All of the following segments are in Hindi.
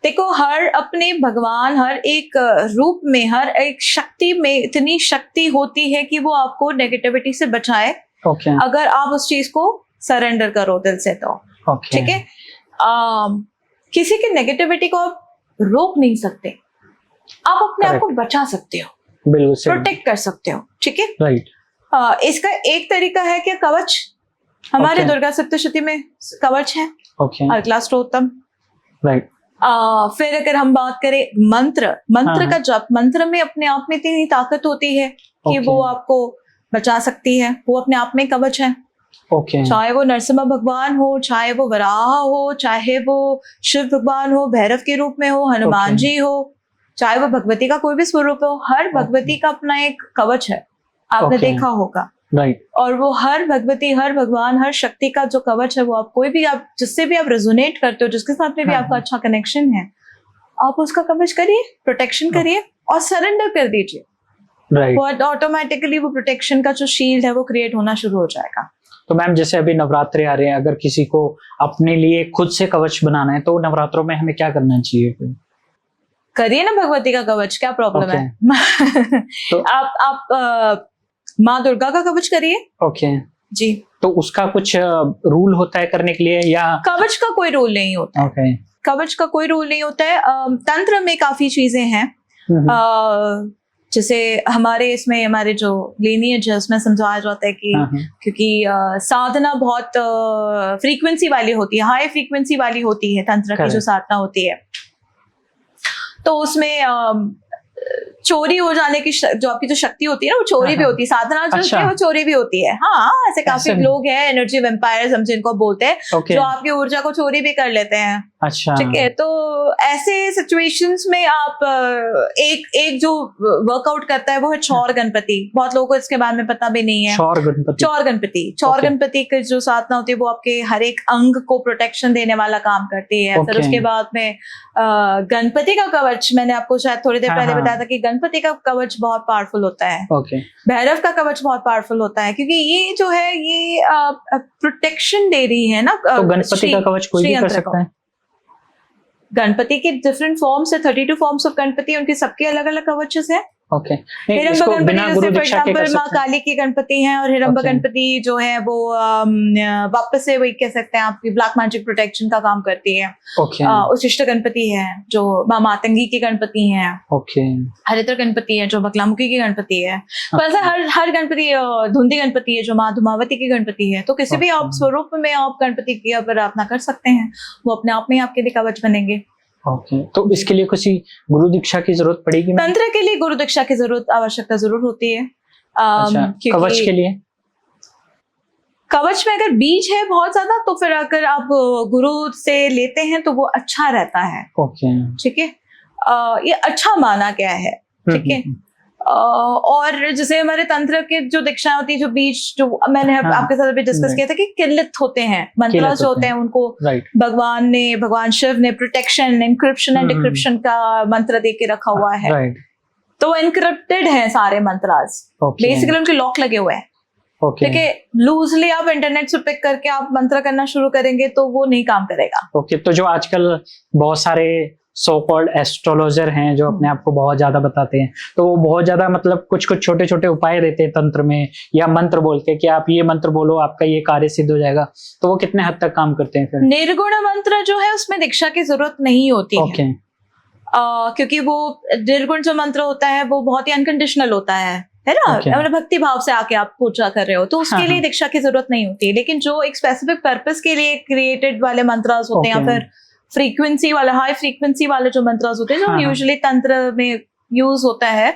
देखो, हर अपने भगवान हर एक रूप में, हर एक शक्ति में इतनी शक्ति होती है कि वो आपको नेगेटिविटी से बचाए, अगर आप उस चीज को सरेंडर करो दिल से तो। ठीक है, किसी की नेगेटिविटी को आप रोक नहीं सकते, आप अपने आप को बचा सकते हो, प्रोटेक्ट कर सकते हो। ठीक है, राइट। इसका एक तरीका है कि कवच, हमारे दुर्गा सप्तशती में कवच है, अर्कला स्तोत्रम, राइट। फिर अगर हम बात करें मंत्र का जप, मंत्र में अपने आप में इतनी ताकत होती है कि वो आपको बचा सकती है, वो अपने आप में कवच है। चाहे वो नरसिम्हा भगवान हो, चाहे वो वराह हो, चाहे वो शिव भगवान हो, भैरव के रूप में हो, हनुमान जी हो, चाहे वो भगवती का कोई भी स्वरूप हो, हर भगवती का अपना एक कवच है, आपने देखा होगा, राइट। और वो हर भगवती, हर भगवान, हर शक्ति का जो कवच है, वो आप कोई भी, आप जिससे भी आप रेजोनेट करते हो, जिसके साथ में भी आपका अच्छा कनेक्शन है, आप उसका कवच करिए, प्रोटेक्शन करिए और सरेंडर कर दीजिए, राइट। वो ऑटोमेटिकली वो प्रोटेक्शन का जो शील्ड है वो क्रिएट होना शुरू हो जाएगा। तो मैम, जैसे अभी नवरात्रे आ रहे हैं, अगर किसी को अपने लिए खुद से कवच बनाना है तो नवरात्रों में हमें क्या करना चाहिए? करिए ना भगवती का कवच, क्या प्रॉब्लम है? तो आप माँ दुर्गा का कवच करिए। जी। तो उसका कुछ रूल होता है करने के लिए, या कवच का कोई रूल नहीं होता है? कवच का कोई रूल नहीं होता है। तंत्र में काफी चीजें हैं, जैसे हमारे इसमें, हमारे जो लीनिएज है उसमें समझाया जाता है कि क्योंकि साधना बहुत फ्रीक्वेंसी वाली होती है, हाई फ्रीक्वेंसी वाली होती है तंत्र की जो साधना होती है, तो उसमें चोरी हो जाने की जो आपकी जो शक्ति होती है ना, वो चोरी भी होती है, साधना जो होती है वो चोरी भी होती है। हाँ, ऐसे काफी लोग हैं, एनर्जी वेम्पायर्स हम जिनको बोलते हैं, जो आपकी ऊर्जा को चोरी भी कर लेते हैं। अच्छा, ठीक है, तो ऐसे सिचुएशंस में आप एक जो वर्कआउट करता है वो है चौर गणपति। बहुत लोगों को इसके बारे में पता भी नहीं है। चौर गणपति की जो साधना होती है वो आपके हर एक अंग को प्रोटेक्शन देने वाला काम करती है। फिर उसके बाद में गणपति का कवच, मैंने आपको शायद थोड़ी देर पहले बताया था कि गणपति का कवच बहुत पावरफुल होता है। भैरव का कवच बहुत पावरफुल होता है, क्योंकि ये जो है ये प्रोटेक्शन दे रही है ना। तो गणपति का कवच कोई भी कर सकता है? गणपति के डिफरेंट फॉर्म्स है, 32 फॉर्म्स ऑफ गणपति, उनके सबके अलग अलग कवचेस हैं। हिरंब गणपति जैसे फॉर एग्जांपल माँ काली की गणपति हैं, और हिरंब गणपति जो है वो वापस से वही कह सकते हैं आपकी ब्लैक मैजिक प्रोटेक्शन का काम करती है। उशिष्ट गणपति है जो माँ मातंगी की गणपति हैं। हरिद्र गणपति है जो बकलामुखी की गणपति है। पर हर गणपति, धुंधी गणपति है जो माँ धुमावती की गणपति है। तो किसी भी आप स्वरूप में आप गणपति की प्रार्थना कर सकते हैं, वो अपने आप में आपके लिए कवच बनेंगे। तो इसके लिए कुछ गुरु दीक्षा की जरूरत पड़ेगी? तंत्र के लिए गुरु दीक्षा की आवश्यकता जरूर होती है। कवच के लिए? कवच में अगर बीज है बहुत ज्यादा, तो फिर अगर आप गुरु से लेते हैं तो वो अच्छा रहता है। ठीक है, ये अच्छा माना गया है। ठीक है, और जैसे हमारे तंत्र के जो दीक्षा होती है, जो बीज जो मैंने आपके साथ अभी डिस्कस किया था कि किल्लत होते हैं, मंत्र जो होते हैं उनको भगवान शिव ने प्रोटेक्शन, इंक्रिप्शन एंड डिक्रिप्शन का मंत्र दे के रखा हुआ है। तो एनक्रिप्टेड है सारे मंत्रास, बेसिकली उनके लॉक लगे हुए हैं। ठीक है, लूजली आप इंटरनेट से पिक करके आप मंत्र करना शुरू करेंगे तो वो नहीं काम करेगा। तो जो आजकल बहुत सारे सो कॉल्ड एस्ट्रोलॉजर हैं जो अपने आप को बहुत ज्यादा बताते हैं, तो वो बहुत ज्यादा मतलब कुछ छोटे छोटे उपाय देते हैं तंत्र में, या मंत्र बोलते हैं कि आप ये मंत्र बोलो आपका ये कार्य सिद्ध हो जाएगा। तो वो कितने हद तक काम करते हैं फिर? निर्गुण मंत्र जो है उसमें दीक्षा की जरूरत नहीं होती है, क्योंकि वो निर्गुण जो मंत्र होता है वो बहुत ही अनकंडीशनल होता है ना। भक्ति भाव से आके आप पूजा कर रहे हो तो उसके लिए दीक्षा की जरूरत नहीं होती है। लेकिन जो एक स्पेसिफिक पर्पस के लिए क्रिएटेड वाले मंत्रास होते हैं, या फिर फ्रीक्वेंसी वाला, हाई फ्रीक्वेंसी वाले जो मंत्रास होते हैं जो यूजुअली तंत्र में यूज होता है,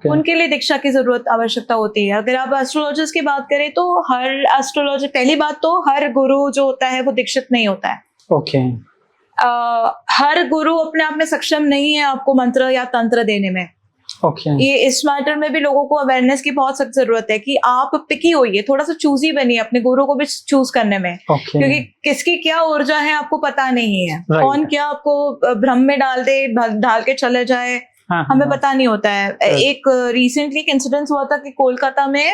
उनके लिए दीक्षा की जरूरत आवश्यकता होती है। अगर आप एस्ट्रोलॉजर्स की बात करें तो हर एस्ट्रोलॉजर, पहली बात तो हर गुरु जो होता है वो दीक्षित नहीं होता है। हर गुरु अपने आप में सक्षम नहीं है आपको मंत्र या तंत्र देने में। ये इस मैटर में भी लोगों को अवेयरनेस की बहुत सख्त जरूरत है कि आप पिकी होइए, थोड़ा सा चूजी बनिए अपने गुरु को भी चूज करने में। क्योंकि किसकी क्या ऊर्जा है आपको पता नहीं है। कौन क्या आपको भ्रम में डाल के चले जाए, हमें पता नहीं होता है। एक रिसेंटली एक इंसिडेंस हुआ था कि कोलकाता में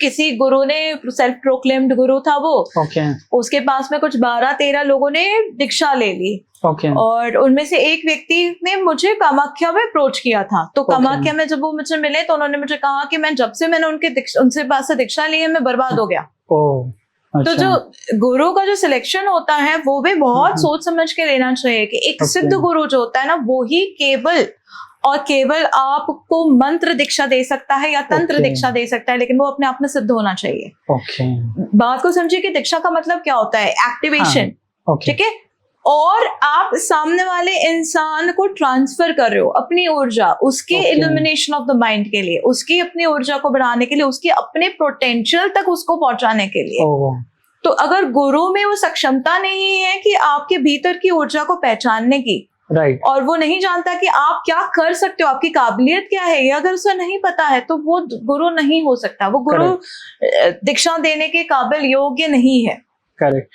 किसी गुरु ने, सेल्फ प्रोक्लेम्ड गुरु था वो, ओके उसके पास में कुछ 12-13 लोगों ने दीक्षा ले ली। ओके और उनमें से एक व्यक्ति ने मुझे कामाख्या में अप्रोच किया था। तो कामाख्या में जब वो मुझे मिले तो उन्होंने मुझे कहा कि मैं जब से मैंने उनसे पास से दीक्षा ली है, मैं बर्बाद हो गया। तो जो गुरु का जो सिलेक्शन होता है वो भी बहुत सोच समझ के लेना चाहिए कि एक सिद्ध गुरु जो होता है ना, वो ही केवल और केवल आपको मंत्र दीक्षा दे सकता है या तंत्र दीक्षा दे सकता है, लेकिन वो अपने आप में सिद्ध होना चाहिए। बात को समझिए कि दीक्षा का मतलब क्या होता है, एक्टिवेशन, ठीक है। और आप सामने वाले इंसान को ट्रांसफर कर रहे हो अपनी ऊर्जा, उसके इल्यूमिनेशन ऑफ द माइंड के लिए, उसकी अपनी ऊर्जा को बढ़ाने के लिए, उसके अपने पोटेंशियल तक उसको पहुंचाने के लिए। तो अगर गुरु में वो सक्षमता नहीं है कि आपके भीतर की ऊर्जा को पहचानने की, राइट, और वो नहीं जानता कि आप क्या कर सकते हो, आपकी काबिलियत क्या है, ये अगर उसे नहीं पता है तो वो गुरु नहीं हो सकता, वो गुरु दीक्षा देने के काबिल योग्य नहीं है। करेक्ट।